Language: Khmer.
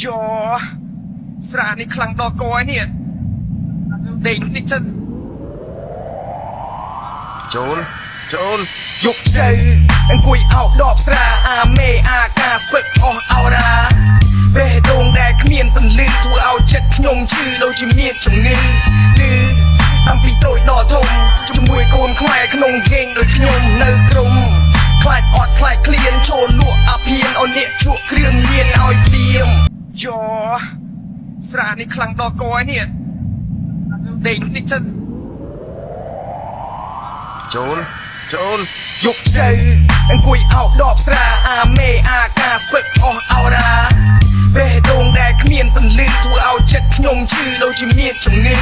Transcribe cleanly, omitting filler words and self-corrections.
យោស្រានេះខ្លាំងដល់កយនេះដេកតិចសិនចូលយកស្រូវអង្គុយអោបដបស្រាអាមេអាកាស្ពឹកអស់អោរាបេះដូងដែលគ្មានពន្លឺធ្វើឲ្យចិត្តខ្ញុំឈឺដូចជាមានជំងឺតាំងពីតូចដល់ធំជាមួយកូនខ្មែរក្នុងហ្គេងដូចខ្ញុំនៅក្រុមខ្លាចអត់ខ្លាចឃ្លានចូលលក់អាភៀនឲ្យអ្នកជក់គ្រឿងញៀនឲ្យព្រាមយោស្រានេះខ្លាំងដល់កយនេះដេកតិចសិនចូលយកស្រូវអង្គុយអោបដបស្រាអាមេអាកាស្ពឹកអស់អោរាបេះដូងដែលគ្មានពន្លឺធ្វើឲ្យចិត្តខ្ញុំឈឺដូចជាមានជំងឺ